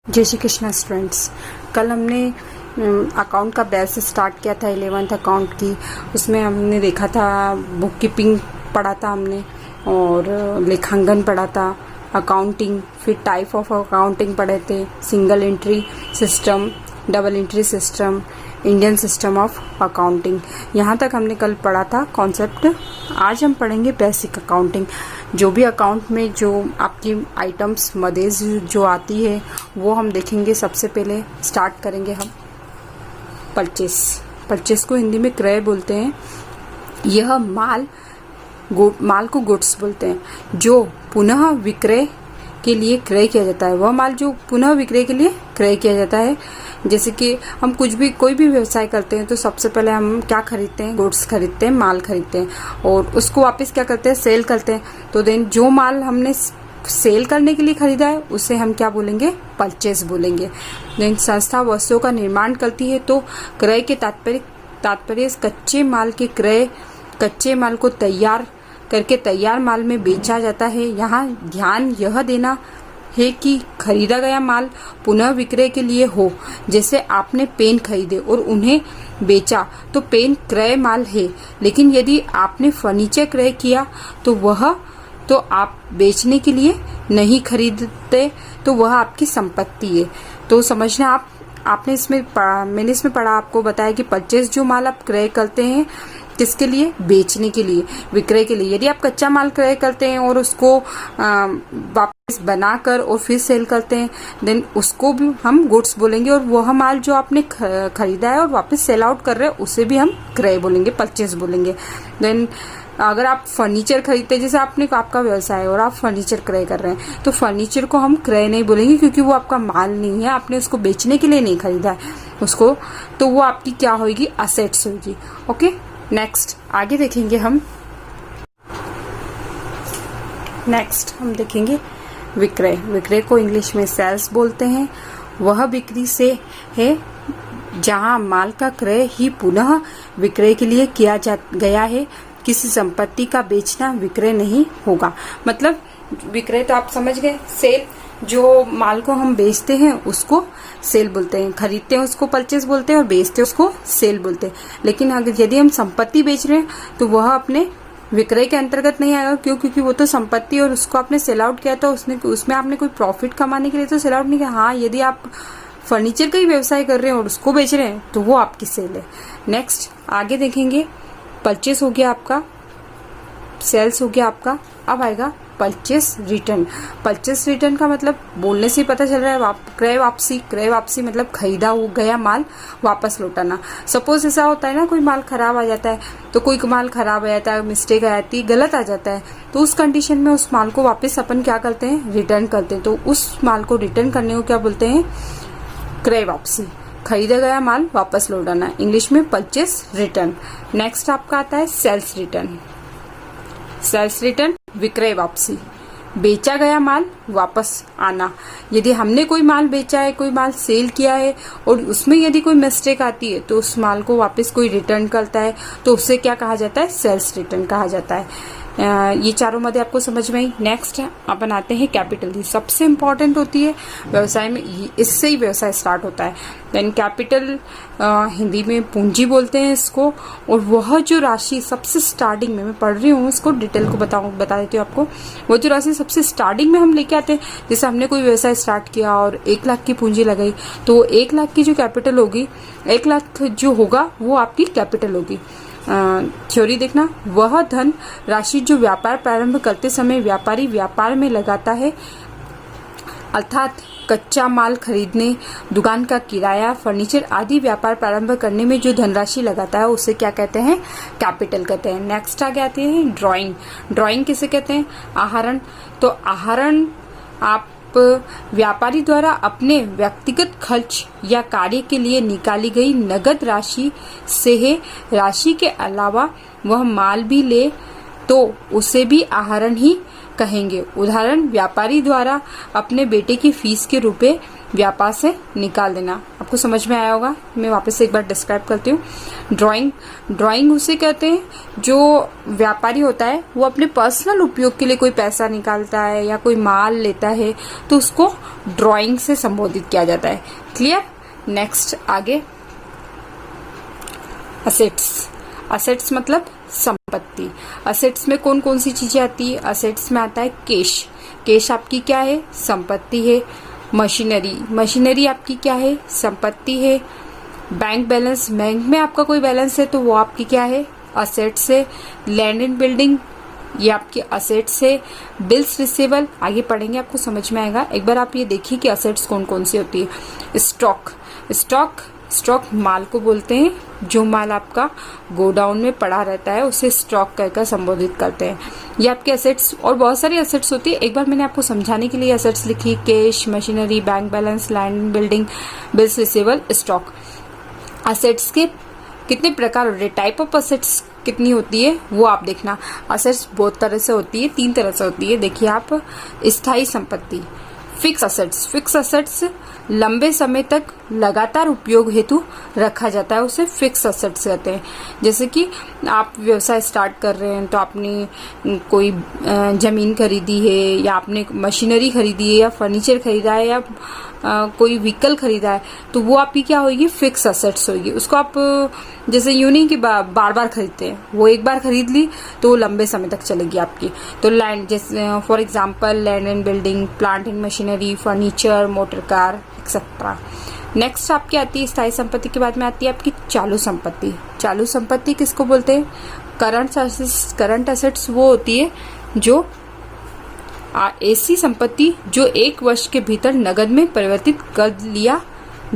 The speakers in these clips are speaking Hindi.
जय श्री कृष्णा स्टूडेंट्स। कल हमने अकाउंट का बैच स्टार्ट किया था 11th अकाउंट की। उसमें हमने देखा था बुक कीपिंग पढ़ा था हमने, और लेखांकन पढ़ा था, अकाउंटिंग, फिर टाइप ऑफ अकाउंटिंग पढ़े थे, single entry system, double entry system, Indian system of accounting. यहाँ तक हमने कल पढ़ा था कॉन्सेप्ट। आज हम पढ़ेंगे बेसिक अकाउंटिंग। जो भी अकाउंट में जो आपकी आइटम्स मदेज जो आती है वो हम देखेंगे। सबसे पहले स्टार्ट करेंगे हम परचेस। परचेस को हिंदी में क्रय बोलते हैं। यह माल को गुड्स बोलते हैं जो पुनः विक्रय के लिए क्रय किया जाता है। वह माल जो पुनः विक्रय के लिए क्रय किया जाता है। जैसे कि हम कोई भी व्यवसाय करते हैं तो सबसे पहले हम क्या खरीदते हैं? गुड्स खरीदते हैं, माल खरीदते हैं, और उसको वापस क्या करते हैं? सेल करते हैं। तो देन जो माल हमने सेल करने के लिए खरीदा है उसे हम क्या बोलेंगे? परचेस बोलेंगे। देन संस्था वस्तुओं का निर्माण करती है तो क्रय के तात्पर्य कच्चे माल के क्रय, कच्चे माल को तैयार करके तैयार माल में बेचा जाता है। यहाँ ध्यान यह देना है कि खरीदा गया माल पुनः विक्रय के लिए हो। जैसे आपने पेन खरीदे और उन्हें बेचा तो पेन क्रय माल है, लेकिन यदि आपने फर्नीचर क्रय किया तो आप बेचने के लिए नहीं खरीदते, तो वह आपकी संपत्ति है। तो समझना आपने मैंने इसमें पढ़ा, आपको बताया कि परचेस जो माल आप क्रय करते हैं किसके लिए? बेचने के लिए, विक्रय के लिए। यदि आप कच्चा माल क्रय करते हैं और उसको वापस बनाकर और फिर सेल करते हैं, देन उसको भी हम गुड्स बोलेंगे। और वह माल जो आपने खरीदा है और वापस सेल आउट कर रहे हैं उसे भी हम क्रय बोलेंगे, परचेस बोलेंगे। देन अगर आप फर्नीचर खरीदते हैं, जैसे आपका व्यवसाय है और आप फर्नीचर क्रय कर रहे हैं, तो फर्नीचर को हम क्रय नहीं बोलेंगे क्योंकि वो आपका माल नहीं है, आपने उसको बेचने के लिए नहीं खरीदा है उसको, तो वो आपकी क्या होगी? असेट्स होगी। ओके, नेक्स्ट आगे देखेंगे हम। नेक्स्ट हम देखेंगे विक्रय। विक्रय को इंग्लिश में सेल्स बोलते हैं। वह बिक्री से है जहां माल का क्रय ही पुनः विक्रय के लिए किया गया है। किसी संपत्ति का बेचना विक्रय नहीं होगा। मतलब विक्रय तो आप समझ गए, सेल। जो माल को हम बेचते हैं उसको सेल बोलते हैं, खरीदते हैं उसको परचेस बोलते हैं, और बेचते हैं उसको सेल बोलते हैं। लेकिन अगर यदि हम संपत्ति बेच रहे हैं तो वह अपने विक्रय के अंतर्गत नहीं आएगा। क्यों? क्योंकि वो तो संपत्ति और उसको आपने सेल आउट किया तो उसमें आपने कोई प्रॉफिट कमाने के लिए तो सेल आउट नहीं किया। हाँ, यदि आप फर्नीचर का ही व्यवसाय कर रहे हैं और उसको बेच रहे हैं तो वो आपकी सेल है। नेक्स्ट आगे देखेंगे। परचेस हो गया आपका, सेल्स हो गया आपका। अब आएगा परचेस रिटर्न। परचेस रिटर्न का मतलब बोलने से पता चल रहा है क्रय वापसी। क्रय वापसी मतलब खरीदा हो गया माल वापस लौटाना। सपोज ऐसा होता है ना, कोई माल खराब आ जाता है, तो कोई माल खराब आ जाता है, मिस्टेक आ जाती है, गलत आ जाता है, तो उस कंडीशन में उस माल को वापस अपन क्या करते हैं? रिटर्न करते हैं। तो उस माल को रिटर्न करने को क्या बोलते हैं? क्रय वापसी। खरीदा गया माल वापस लौटाना, इंग्लिश में परचेस रिटर्न। नेक्स्ट आपका आता है सेल्स रिटर्न। सेल्स रिटर्न विक्रय वापसी। बेचा गया माल वापस आना। यदि हमने कोई माल बेचा है, कोई माल सेल किया है और उसमें यदि कोई मिस्टेक आती है तो उस माल को वापस कोई रिटर्न करता है तो उसे क्या कहा जाता है? सेल्स रिटर्न कहा जाता है। ये चारों मध्य आपको समझ में आई। नेक्स्ट अपन आते हैं कैपिटल। ये सबसे इंपॉर्टेंट होती है व्यवसाय में, इससे ही व्यवसाय स्टार्ट होता है। देन कैपिटल हिंदी में पूंजी बोलते हैं इसको। और वह जो राशि सबसे स्टार्टिंग में, मैं पढ़ रही हूँ इसको डिटेल को बता देती हूँ आपको। वो जो राशि सबसे स्टार्टिंग में हम लेके आते हैं, जैसे हमने कोई व्यवसाय स्टार्ट किया और 1 लाख की पूंजी लगाई, तो 1 लाख की जो कैपिटल होगी, 1 लाख जो होगा वो आपकी कैपिटल होगी। थ्योरी देखना। वह धन राशि जो व्यापार प्रारंभ करते समय व्यापारी व्यापार में लगाता है, अर्थात कच्चा माल खरीदने, दुकान का किराया, फर्नीचर आदि व्यापार प्रारंभ करने में जो धनराशि लगाता है उसे क्या कहते हैं? कैपिटल कहते हैं। नेक्स्ट आगे आते हैं ड्राइंग। ड्राइंग किसे कहते हैं? आहरण। तो आहरण आप व्यापारी द्वारा अपने व्यक्तिगत खर्च या कार्य के लिए निकाली गई नगद राशि से है। राशि के अलावा वह माल भी ले तो उसे भी आहरण ही कहेंगे। उदाहरण, व्यापारी द्वारा अपने बेटे की फीस के रुपए व्यापार से निकाल देना। आपको समझ में आया होगा, मैं वापस से एक बार डिस्क्राइब करती हूँ। ड्राइंग उसे कहते हैं जो व्यापारी होता है वो अपने पर्सनल उपयोग के लिए कोई पैसा निकालता है या कोई माल लेता है तो उसको ड्राइंग से संबोधित किया जाता है। क्लियर? नेक्स्ट आगे, असेट्स मतलब संपत्ति। असेट्स में कौन कौन सी चीजें आती है? असेट्स में आता है कैश आपकी क्या है? संपत्ति है। मशीनरी आपकी क्या है? संपत्ति है। बैंक बैलेंस, बैंक में आपका कोई बैलेंस है तो वो आपकी क्या है? असेट्स है। लैंड एंड बिल्डिंग, ये आपकी असेट्स है। बिल्स रिसीवेबल आगे पढ़ेंगे, आपको समझ में आएगा। एक बार आप ये देखिए कि असेट्स कौन कौन सी होती है। स्टॉक माल को बोलते हैं, जो माल आपका गोडाउन में पड़ा रहता है उसे स्टॉक कहकर संबोधित करते हैं। ये आपके असेट्स, और बहुत सारी असेट्स होती है। एक बार मैंने आपको समझाने के लिए असेट्स लिखी, cash, machinery, bank balance, land building, bills receivable, stock. Assets के कितने प्रकार होते हैं, टाइप ऑफ असेट्स कितनी होती है वो आप देखना। असेट्स बहुत तरह से होती है, 3 तरह से होती है। देखिए आप, स्थायी संपत्ति, फिक्स असेट्स लंबे समय तक लगातार उपयोग हेतु रखा जाता है, उसे फिक्स असेट्स कहते हैं। जैसे कि आप व्यवसाय स्टार्ट कर रहे हैं तो आपने कोई जमीन खरीदी है या आपने मशीनरी खरीदी है या फर्नीचर खरीदा है या कोई व्हीकल खरीदा है तो वो आपकी क्या होगी? फिक्स असेट्स होगी। उसको आप जैसे यूं नहीं कि बार बार खरीदते हैं, वो एक बार खरीद ली तो वो लंबे समय तक चलेगी आपकी। तो लैंड, जैसे for example land and building, plant and machinery, furniture, motor car etcetera. Next आपकी आती है स्थायी संपत्ति के बाद में आती है आपकी चालू संपत्ति। चालू संपत्ति किसको बोलते हैं? करंट असेट्स वो होती है जो ऐसी संपत्ति जो 1 वर्ष के भीतर नगद में परिवर्तित कर लिया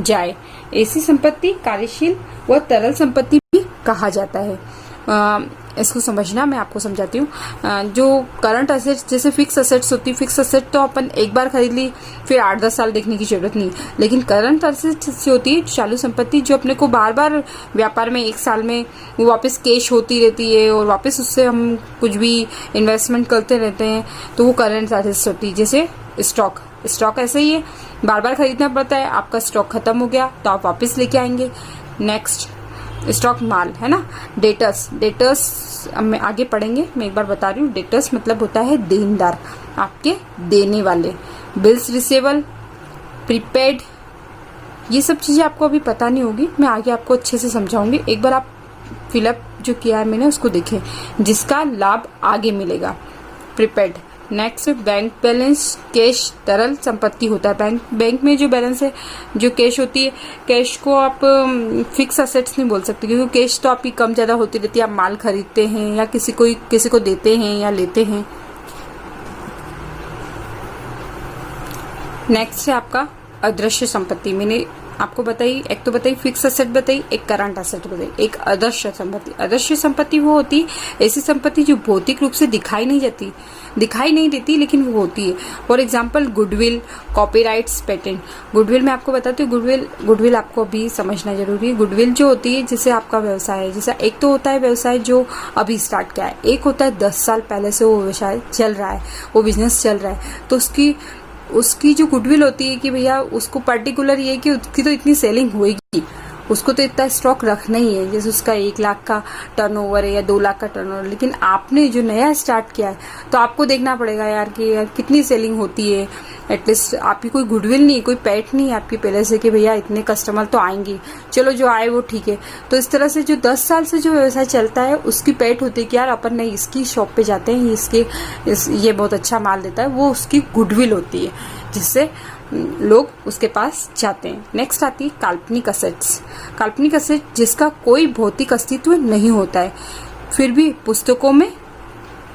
जाए। ऐसी संपत्ति कार्यशील व तरल संपत्ति भी कहा जाता है। इसको समझना, मैं आपको समझाती हूँ। जो करंट असेट्स, जैसे फिक्स असेट्स होती है, फिक्स असेट तो अपन एक बार खरीद ली फिर 8-10 साल देखने की जरूरत नहीं। लेकिन करंट असेट्स होती है चालू संपत्ति, जो अपने को बार बार व्यापार में 1 साल में वो वापस कैश होती रहती है और वापस उससे हम कुछ भी इन्वेस्टमेंट करते रहते हैं, तो वो करंट असेट्स होती है। जैसे स्टॉक ऐसे ही है, बार बार खरीदना पड़ता है। आपका स्टॉक खत्म हो गया तो आप वापस लेके आएंगे। नेक्स्ट स्टॉक माल है ना। डेटर्स में आगे पढ़ेंगे, मैं एक बार बता रही हूँ। डेटर्स मतलब होता है देनदार, आपके देने वाले। बिल्स रिसीवेबल, प्रीपेड, ये सब चीजें आपको अभी पता नहीं होगी, मैं आगे आपको अच्छे से समझाऊंगी। एक बार आप फिलअप जो किया है मैंने उसको देखें, जिसका लाभ आगे मिलेगा। Prepaid. Next bank balance, cash, तरल संपत्ति होता है। बैंक में जो बैलेंस है, जो कैश होती है, कैश को आप फिक्स असेट्स नहीं बोल सकते क्योंकि कैश तो आपकी कम ज्यादा होती रहती है। आप माल खरीदते हैं या किसी को देते हैं या लेते हैं। नेक्स्ट है आपका अदृश्य संपत्ति। मैंने आपको बताई, एक तो बताई फिक्स असेट बताई, एक करंट असेट बताई, एक अदृश्य संपत्ति। अदृश्य संपत्ति वो होती है ऐसी संपत्ति जो भौतिक रूप से दिखाई नहीं देती लेकिन वो होती है। For example goodwill, copyrights, patent. Goodwill मैं आपको बताती हूँ, गुडविल आपको अभी समझना जरूरी है। गुडविल जो होती है, जैसे आपका व्यवसाय है, जैसे एक तो होता है व्यवसाय जो अभी स्टार्ट किया है, एक होता है 10 साल पहले से वो व्यवसाय चल रहा है, वो बिजनेस चल रहा है, तो उसकी जो गुडविल होती है कि भैया उसको पर्टिकुलर ये कि उसकी तो इतनी सेलिंग होगी, उसको तो इतना स्टॉक रखना ही है। जैसे उसका 1 लाख का टर्नओवर है या 2 लाख का टर्नओवर, लेकिन आपने जो नया स्टार्ट किया है तो आपको देखना पड़ेगा यार कि यार कितनी सेलिंग होती है। एटलीस्ट आपकी कोई गुडविल नहीं, कोई पेट नहीं है आपकी पहले से कि भैया इतने कस्टमर तो आएंगे, चलो जो आए वो ठीक है। तो इस तरह से जो 10 साल से जो व्यवसाय चलता है उसकी पेट होती है कि यार अपन नहीं इसकी शॉप पे जाते हैं, ये बहुत अच्छा माल देता है, वो उसकी गुडविल होती है जिससे लोग उसके पास जाते हैं। नेक्स्ट आती है काल्पनिक असेट्स। काल्पनिक असेट जिसका कोई भौतिक अस्तित्व नहीं होता है फिर भी पुस्तकों में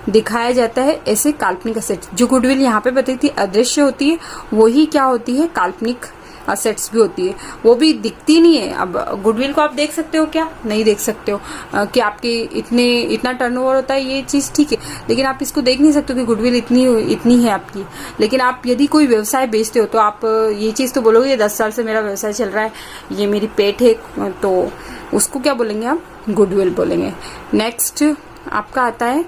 दिखाया जाता है, ऐसे काल्पनिक असेट्स। जो गुडविल यहाँ पे बताई थी अदृश्य होती है, वही क्या होती है? काल्पनिक असेट्स भी होती है। वो भी दिखती नहीं है। अब गुडविल को आप देख सकते हो क्या? नहीं देख सकते हो कि आपके इतना टर्नओवर होता है, ये चीज ठीक है, लेकिन आप इसको देख नहीं सकते कि गुडविल इतनी है आपकी। लेकिन आप यदि कोई व्यवसाय बेचते हो तो आप ये चीज तो बोलोगे 10 साल से मेरा व्यवसाय चल रहा है, ये मेरी पेट है, तो उसको क्या बोलेंगे आप? गुडविल बोलेंगे। नेक्स्ट आपका आता है,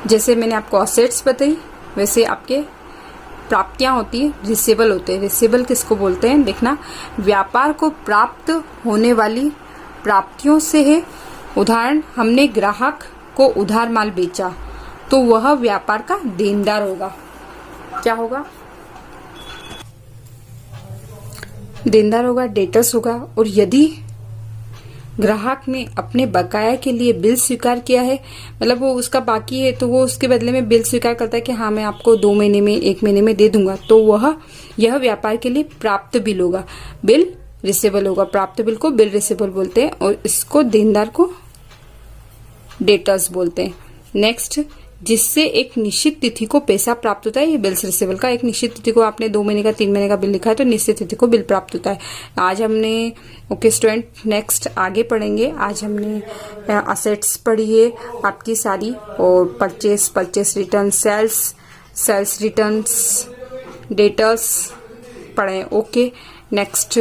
जैसे मैंने आपको असेट्स बताई वैसे आपके प्राप्तियां होती है रिसीवेबल होते हैं। रिसीवेबल किसको बोलते हैं, देखना, व्यापार को प्राप्त होने वाली प्राप्तियों से है। उदाहरण, हमने ग्राहक को उधार माल बेचा तो वह व्यापार का देनदार होगा। क्या होगा, देनदार होगा, डेटर्स होगा। और यदि ग्राहक ने अपने बकाया के लिए बिल स्वीकार किया है, मतलब वो उसका बाकी है तो वो उसके बदले में बिल स्वीकार करता है कि हाँ मैं आपको 2 महीने में 1 महीने में दे दूंगा, तो यह व्यापार के लिए प्राप्त बिल होगा, बिल रिसीवेबल होगा। प्राप्त बिल को बिल रिसीवेबल बोलते हैं और इसको देनदार को डेटर्स बोलते हैं। नेक्स्ट, जिससे एक निश्चित तिथि को पैसा प्राप्त होता है, ये बिल्स रिसीवेबल का। एक निश्चित तिथि को आपने 2 महीने का 3 महीने का बिल लिखा है तो निश्चित तिथि को बिल प्राप्त होता है। आज हमने ओके स्टूडेंट, नेक्स्ट आगे पढ़ेंगे। आज हमने असेट्स पढ़ी है आपकी सारी, और purchase return, sales returns, debtors पढ़े। Okay, next